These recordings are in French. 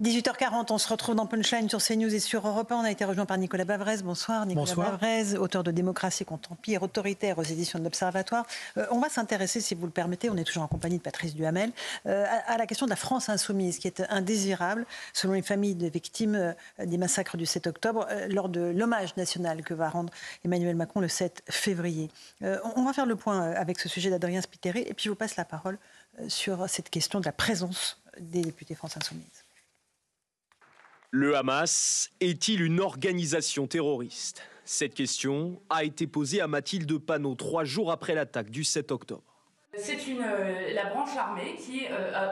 18h40, on se retrouve dans Punchline sur CNews et sur Europe 1. On a été rejoint par Nicolas Bavrez. Bonsoir Nicolas Bavrez, auteur de Démocratie contre empire autoritaire aux éditions de l'Observatoire. On va s'intéresser, si vous le permettez, on est toujours en compagnie de Patrice Duhamel, à la question de la France insoumise, qui est indésirable, selon les familles de victimes des massacres du 7 octobre, lors de l'hommage national que va rendre Emmanuel Macron le 7 février. On va faire le point avec ce sujet d'Adrien Spiteri, et puis je vous passe la parole sur cette question de la présence des députés France insoumise. Le Hamas est-il une organisation terroriste? Cette question a été posée à Mathilde Panot 3 jours après l'attaque du 7 octobre. C'est la branche armée qui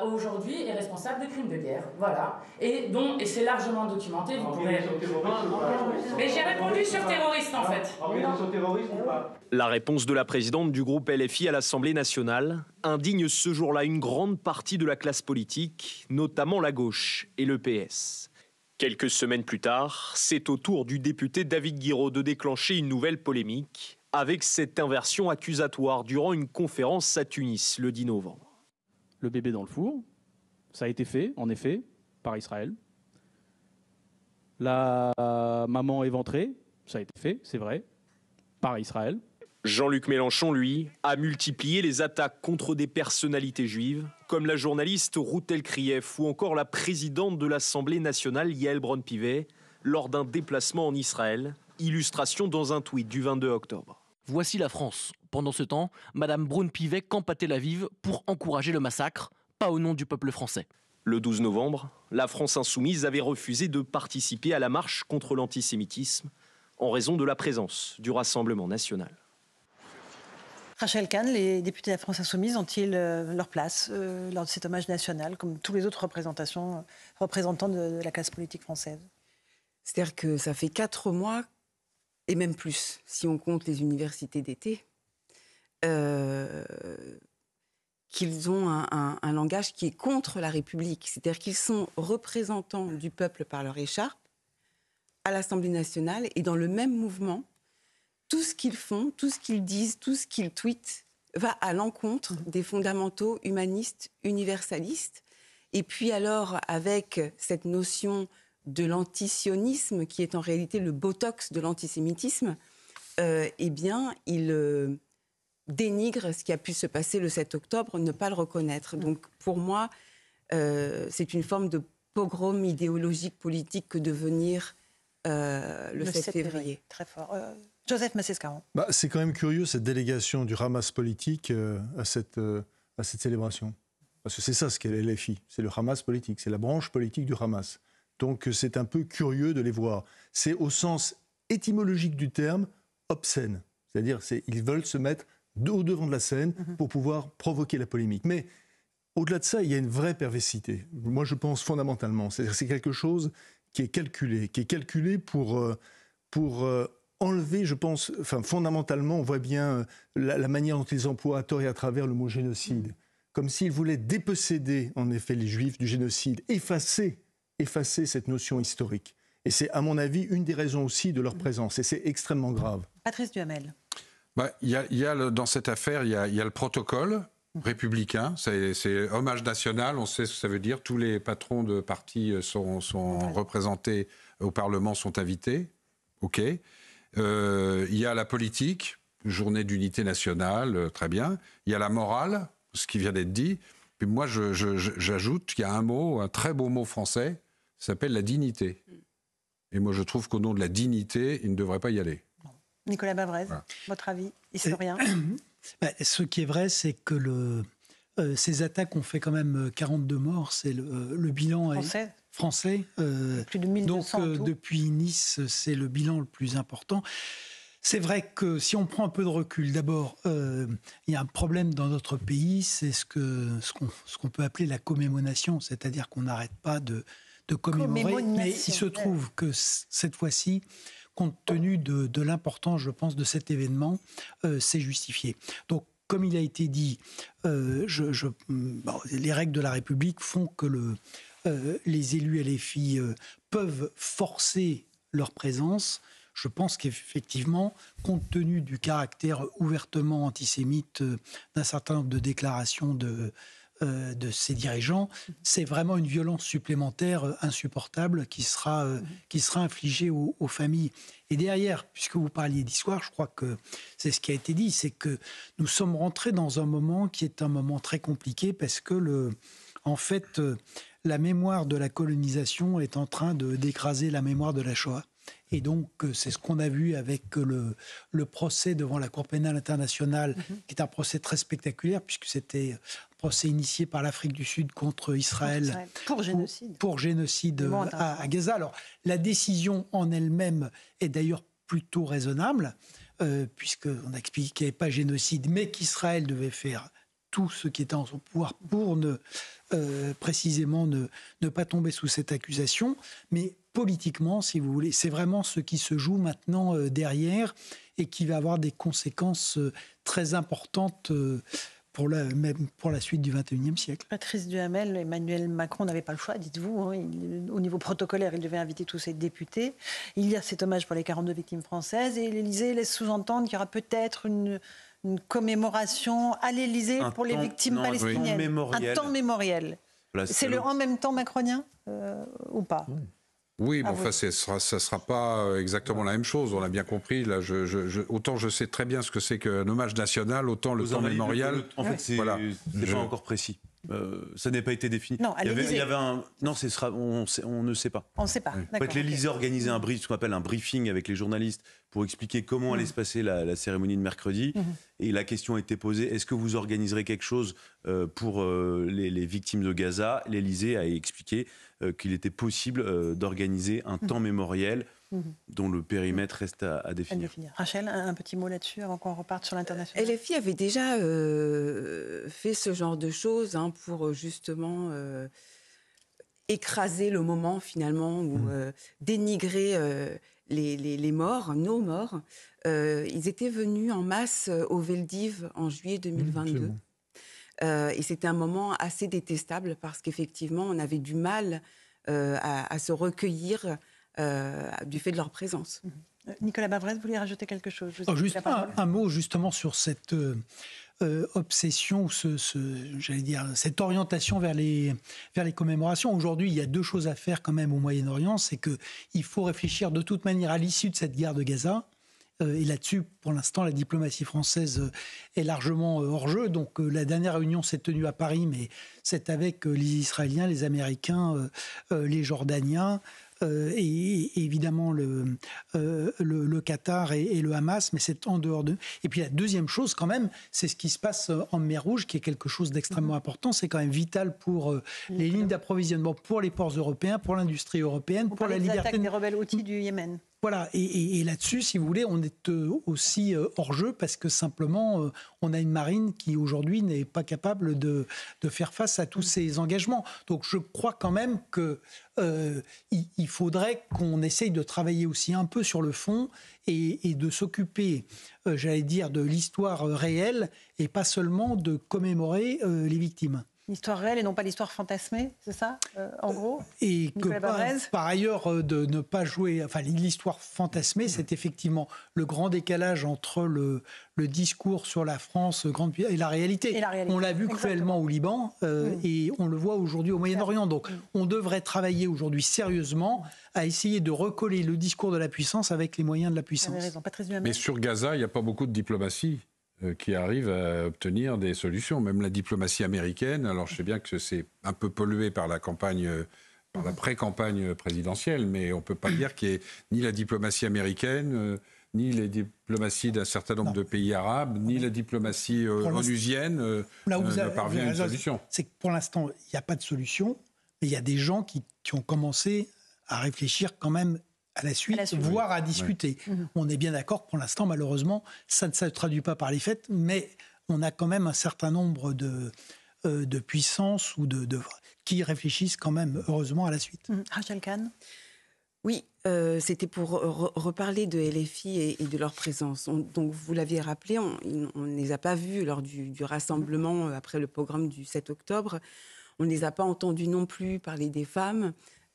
aujourd'hui est responsable de crimes de guerre, voilà, et c'est largement documenté. Vous pouvez... Mais j'ai répondu sur terroriste en fait. Organisation terroriste ou pas? La réponse de la présidente du groupe LFI à l'Assemblée nationale indigne ce jour-là une grande partie de la classe politique, notamment la gauche et le PS. Quelques semaines plus tard, c'est au tour du député David Guiraud de déclencher une nouvelle polémique avec cette inversion accusatoire durant une conférence à Tunis le 10 novembre. Le bébé dans le four, ça a été fait, en effet, par Israël. La maman éventrée, ça a été fait, c'est vrai, par Israël. Jean-Luc Mélenchon, lui, a multiplié les attaques contre des personnalités juives, comme la journaliste Ruth El-Krief ou encore la présidente de l'Assemblée nationale, Yael Braun-Pivet, lors d'un déplacement en Israël, illustration dans un tweet du 22 octobre. Voici la France. Pendant ce temps, Madame Braun-Pivet campe à Tel Aviv pour encourager le massacre, pas au nom du peuple français. Le 12 novembre, la France insoumise avait refusé de participer à la marche contre l'antisémitisme en raison de la présence du Rassemblement national. Rachel Kahn, les députés de la France insoumise ont-ils leur place lors de cet hommage national, comme tous les autres représentants de la classe politique française? C'est-à-dire que ça fait 4 mois, et même plus, si on compte les universités d'été, qu'ils ont un langage qui est contre la République. C'est-à-dire qu'ils sont représentants du peuple par leur écharpe, à l'Assemblée nationale, et dans le même mouvement, tout ce qu'ils font, tout ce qu'ils disent, tout ce qu'ils tweetent va à l'encontre des fondamentaux humanistes, universalistes. Et puis alors, avec cette notion de l'antisionisme, qui est en réalité le botox de l'antisémitisme, eh bien, ils dénigrent ce qui a pu se passer le 7 octobre, ne pas le reconnaître. Donc, pour moi, c'est une forme de pogrom idéologique politique que de venir le 7 février. Très fort. Joseph Massescaron. C'est quand même curieux, cette délégation du Hamas politique à cette célébration. Parce que c'est ça ce qu'est l'LFI, c'est le Hamas politique, c'est la branche politique du Hamas. Donc c'est un peu curieux de les voir. C'est au sens étymologique du terme obscène. C'est-à-dire ils veulent se mettre au devant de la scène pour pouvoir provoquer la polémique. Mais au-delà de ça, il y a une vraie perversité. Moi je pense fondamentalement. C'est-à-dire c'est quelque chose qui est calculé pour enlever, je pense, fondamentalement, on voit bien la manière dont ils emploient à tort et à travers le mot génocide. Comme s'ils voulaient déposséder, en effet, les Juifs du génocide, effacer cette notion historique. Et c'est, à mon avis, une des raisons aussi de leur présence. Et c'est extrêmement grave. Patrice Duhamel. Dans cette affaire, il y a le protocole républicain. C'est hommage national, on sait ce que ça veut dire. Tous les patrons de partis sont représentés au Parlement, sont invités. OK. Il y a la politique, journée d'unité nationale, très bien. Il y a la morale, ce qui vient d'être dit. Puis moi, j'ajoute qu'il y a un très beau mot français, ça s'appelle la dignité. Et moi, je trouve qu'au nom de la dignité, il ne devrait pas y aller. Nicolas Bavrez, votre avis, historien? Ce qui est vrai, c'est que ces attaques ont fait quand même 42 morts. C'est le bilan français. Plus de 1200 donc depuis Nice, c'est le bilan le plus important. C'est vrai que si on prend un peu de recul, d'abord, il y a un problème dans notre pays, c'est ce qu'on peut appeler la commémoration, c'est-à-dire qu'on n'arrête pas de commémorer. Mais il se trouve que cette fois-ci, compte tenu de l'importance, je pense, de cet événement, c'est justifié. Donc, comme il a été dit, les règles de la République font que les élus LFI peuvent forcer leur présence. Je pense qu'effectivement, compte tenu du caractère ouvertement antisémite d'un certain nombre de déclarations de ces dirigeants, c'est vraiment une violence supplémentaire insupportable qui sera infligée aux familles. Et derrière, puisque vous parliez d'histoire, je crois que c'est ce qui a été dit, c'est que nous sommes rentrés dans un moment qui est un moment très compliqué parce que en fait, la mémoire de la colonisation est en train d'écraser la mémoire de la Shoah. Et donc, c'est ce qu'on a vu avec le procès devant la Cour pénale internationale, qui est un procès très spectaculaire, puisque c'était un procès initié par l'Afrique du Sud contre Israël. Pour génocide. Pour génocide à Gaza. Alors, la décision en elle-même est d'ailleurs plutôt raisonnable, puisqu'on a expliqué qu'il n'y avait pas génocide, mais qu'Israël devait faire tout ce qui était en son pouvoir pour précisément ne pas tomber sous cette accusation. Mais politiquement, si vous voulez, c'est vraiment ce qui se joue maintenant derrière et qui va avoir des conséquences très importantes même pour la suite du XXIe siècle. Patrice Duhamel, Emmanuel Macron n'avait pas le choix, dites-vous. Au niveau protocolaire, il devait inviter tous ses députés. Il y a cet hommage pour les 42 victimes françaises et l'Élysée laisse sous-entendre qu'il y aura peut-être une commémoration à l'Élysée pour les victimes palestiniennes. Un temps mémoriel. Voilà, c'est le en même temps macronien ou pas? Oui, mais enfin, ça ne sera pas exactement la même chose, on l'a bien compris. Là, autant je sais très bien ce que c'est qu'un hommage national, autant le temps mémorial... En fait, c'est pas encore précis. Ça n'a pas été défini. Non, il y avait un... Non, on ne sait pas. On ne sait pas. En fait, l'Élysée organisait ce qu'on appelle un briefing avec les journalistes pour expliquer comment allait se passer la cérémonie de mercredi. Et la question a été posée, est-ce que vous organiserez quelque chose pour les victimes de Gaza? L'Élysée a expliqué qu'il était possible d'organiser un temps mémoriel dont le périmètre reste à définir. Rachel, un petit mot là-dessus avant qu'on reparte sur l'international. LFI avait déjà fait ce genre de choses pour justement écraser le moment finalement ou dénigrer les morts, nos morts. Ils étaient venus en masse au Veldiv en juillet 2022. Et c'était un moment assez détestable parce qu'effectivement, on avait du mal à se recueillir du fait de leur présence. Nicolas Bavrez, vous vouliez rajouter quelque chose? Juste un mot justement sur cette obsession, j'allais dire, cette orientation vers les commémorations. Aujourd'hui, il y a deux choses à faire quand même au Moyen-Orient. C'est qu'il faut réfléchir de toute manière à l'issue de cette guerre de Gaza. Et là-dessus, pour l'instant, la diplomatie française est largement hors jeu. Donc la dernière réunion s'est tenue à Paris, mais c'est avec les Israéliens, les Américains, les Jordaniens, et évidemment le Qatar et le Hamas, mais c'est en dehors d'eux. Et puis la deuxième chose quand même, c'est ce qui se passe en mer Rouge, qui est quelque chose d'extrêmement important. C'est quand même vital pour les lignes d'approvisionnement, pour les ports européens, pour l'industrie européenne, pour la liberté. L'attaque des rebelles Houthis du Yémen. Voilà, et là-dessus, si vous voulez, on est aussi hors jeu parce que simplement, on a une marine qui aujourd'hui n'est pas capable de faire face à tous ces engagements. Donc je crois quand même qu'il faudrait qu'on essaye de travailler aussi un peu sur le fond et de s'occuper, j'allais dire, de l'histoire réelle et pas seulement de commémorer les victimes. L'histoire réelle et non pas l'histoire fantasmée, c'est ça, en gros? Et que par ailleurs, de ne pas jouer... Enfin, l'histoire fantasmée, c'est effectivement le grand décalage entre le discours sur la France et la réalité. On l'a vu cruellement au Liban et on le voit aujourd'hui au Moyen-Orient. Donc, on devrait travailler aujourd'hui sérieusement à essayer de recoller le discours de la puissance avec les moyens de la puissance. Mais sur Gaza, il n'y a pas beaucoup de diplomatie qui arrive à obtenir des solutions. Même la diplomatie américaine, alors je sais bien que c'est un peu pollué par la campagne, par la pré-campagne présidentielle, mais on ne peut pas dire qu'il y ait ni la diplomatie américaine, ni les diplomaties d'un certain nombre de pays arabes, ni la diplomatie onusienne ne parvient à une solution. C'est que pour l'instant, il n'y a pas de solution, mais il y a des gens qui ont commencé à réfléchir quand même à la suite, voire à discuter. Ouais. On est bien d'accord que pour l'instant, malheureusement, ça ne se traduit pas par les faits, mais on a quand même un certain nombre de puissances qui réfléchissent quand même, heureusement, à la suite. Rachel Kahn. Oui, c'était pour reparler de LFI et de leur présence. Donc, vous l'aviez rappelé, on ne les a pas vus lors du rassemblement après le pogrom du 7 octobre. On ne les a pas entendus non plus parler des femmes.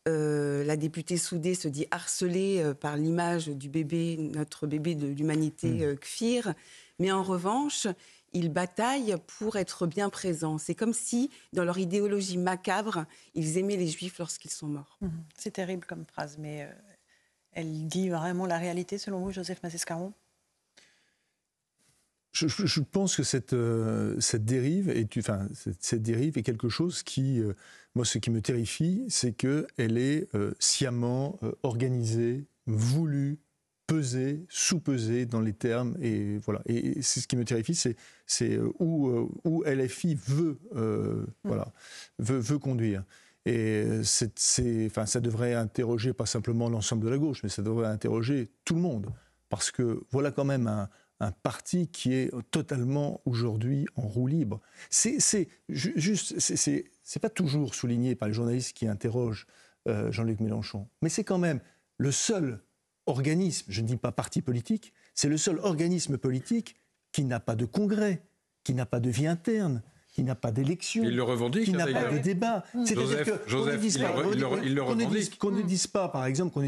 La députée Soudé se dit harcelée par l'image du bébé, notre bébé de l'humanité, Kfir. Mais en revanche, ils bataillent pour être bien présents. C'est comme si, dans leur idéologie macabre, ils aimaient les Juifs lorsqu'ils sont morts. C'est terrible comme phrase, mais elle dit vraiment la réalité, selon vous, Joseph Massescaron ? Je pense que cette dérive est quelque chose qui, moi, ce qui me terrifie, c'est qu'elle est sciemment organisée, voulue, pesée, sous-pesée dans les termes, et voilà. Et c'est ce qui me terrifie, c'est où LFI veut conduire. Et ça devrait interroger pas simplement l'ensemble de la gauche, mais ça devrait interroger tout le monde, parce que voilà quand même un parti qui est totalement aujourd'hui en roue libre. C'est pas toujours souligné par les journalistes qui interrogent Jean-Luc Mélenchon, mais c'est quand même le seul organisme, je ne dis pas parti politique, c'est le seul organisme politique qui n'a pas de congrès, qui n'a pas de vie interne, qui n'a pas d'élection, il le revendique, qui n'a pas de débat. Qu'on ne dise pas, par exemple,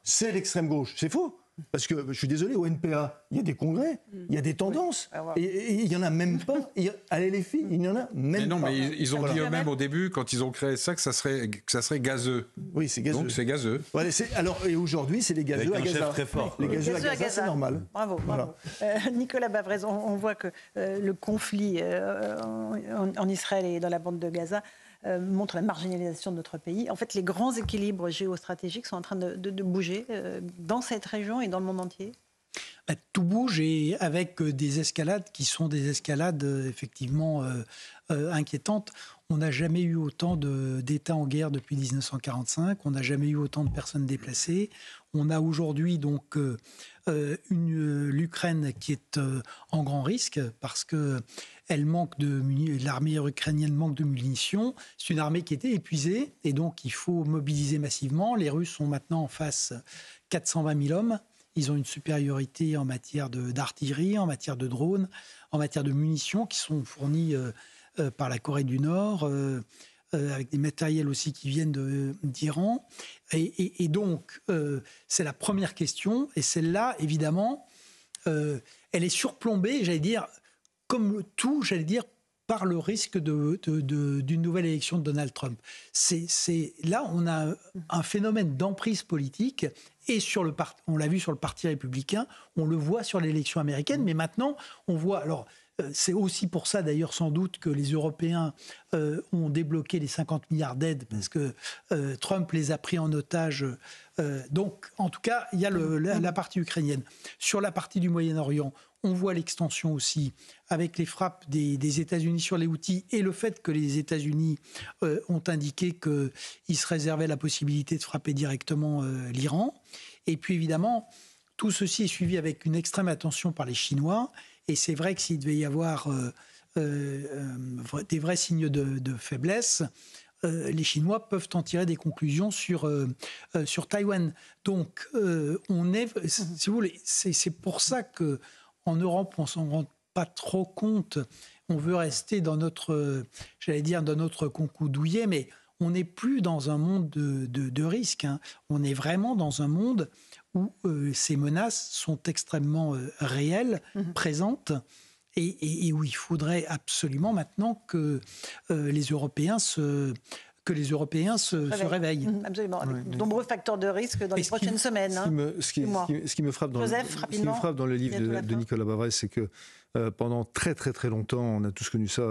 c'est l'extrême gauche, c'est faux. Parce que, je suis désolé, au NPA, il y a des congrès, il y a des tendances, et il n'y en a même pas. À LFI, il n'y en a même pas. Mais ils ont dit eux-mêmes au début, quand ils ont créé ça, que ça serait gazeux. Oui, c'est gazeux. Donc c'est gazeux. Ouais, et aujourd'hui, c'est les gazeux à Gaza. Chef très fort. Les gazeux à Gaza, c'est normal. Bravo. Voilà. Nicolas Bavrez, on voit que le conflit en Israël et dans la bande de Gaza montre la marginalisation de notre pays. En fait, les grands équilibres géostratégiques sont en train de bouger dans cette région et dans le monde entier. Tout bouge, et avec des escalades qui sont des escalades effectivement inquiétantes. On n'a jamais eu autant d'États en guerre depuis 1945, on n'a jamais eu autant de personnes déplacées. On a aujourd'hui donc l'Ukraine qui est en grand risque parce que l'armée ukrainienne manque de munitions. C'est une armée qui était épuisée et donc il faut mobiliser massivement. Les Russes sont maintenant en face 420 000 hommes. Ils ont une supériorité en matière d'artillerie, en matière de drones, en matière de munitions qui sont fournies par la Corée du Nord, avec des matériels aussi qui viennent d'Iran. Et donc, c'est la première question. Et celle-là, évidemment, elle est surplombée, j'allais dire, comme tout, par le risque d'une nouvelle élection de Donald Trump. Là, on a un phénomène d'emprise politique, et on l'a vu sur le Parti républicain, on le voit sur l'élection américaine, mais maintenant, on voit... Alors, c'est aussi pour ça, d'ailleurs, sans doute, que les Européens ont débloqué les 50 milliards d'aides, parce que Trump les a pris en otage. Donc, en tout cas, il y a la partie ukrainienne. Sur la partie du Moyen-Orient, on voit l'extension aussi avec les frappes des États-Unis sur les Houthis et le fait que les États-Unis ont indiqué qu'ils se réservaient la possibilité de frapper directement l'Iran. Et puis, évidemment, tout ceci est suivi avec une extrême attention par les Chinois. Et c'est vrai que s'il devait y avoir des vrais signes de faiblesse, les Chinois peuvent en tirer des conclusions sur Taïwan. Donc, si vous voulez, c'est pour ça qu'en Europe, on ne s'en rend pas trop compte. On veut rester dans notre concoudouillet, mais on n'est plus dans un monde de risque. Hein. On est vraiment dans un monde où ces menaces sont extrêmement réelles, présentes, et où il faudrait absolument maintenant que les Européens se réveillent. Absolument, avec de nombreux facteurs de risque dans les prochaines semaines. Ce qui me frappe dans le livre de Nicolas Bavrez, c'est que pendant très très très longtemps, on a tous connu ça,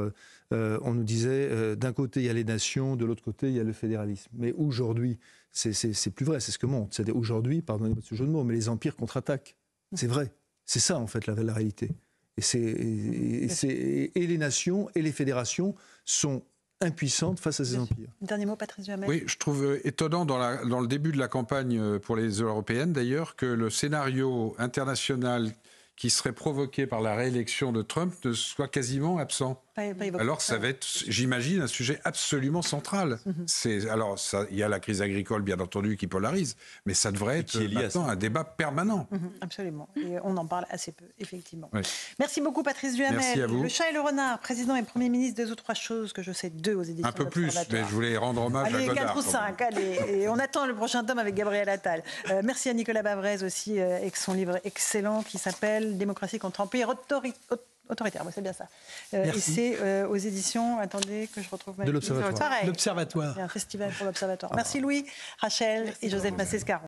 on nous disait d'un côté il y a les nations, de l'autre côté il y a le fédéralisme. Mais aujourd'hui, c'est plus vrai, c'est ce que montre. C'est aujourd'hui, pardonnez-moi de ce jeu de mots, mais les empires contre-attaquent. C'est vrai. C'est ça en fait la réalité. Et les nations et les fédérations sont impuissantes face à ces empires. Dernier mot, Patrice Duhamel. Oui, je trouve étonnant dans le début de la campagne pour les européennes d'ailleurs que le scénario international qui serait provoqué par la réélection de Trump ne soit quasiment absent. Alors ça va être, j'imagine, un sujet absolument central. Il y a la crise agricole, bien entendu, qui polarise, mais ça devrait être maintenant un débat permanent. Absolument. Et on en parle assez peu, effectivement. Oui. Merci beaucoup, Patrice Duhamel. Merci à vous. Le chat et le renard, président et Premier ministre, 2 ou 3 choses que je sais, 2 aux éditions. Un peu plus, mais je voulais rendre hommage à Godard. 4 ou 5, allez. Et on attend le prochain tome avec Gabriel Attal. Merci à Nicolas Bavrez aussi, avec son livre excellent qui s'appelle « Démocratie contre empire autoritaire, c'est bien ça. Merci. Et c'est aux éditions, attendez que je retrouve ma De l'Observatoire. Pareil. L'Observatoire. C'est un festival pour l'Observatoire. Merci Louis, Rachel et Joseph Massescaron.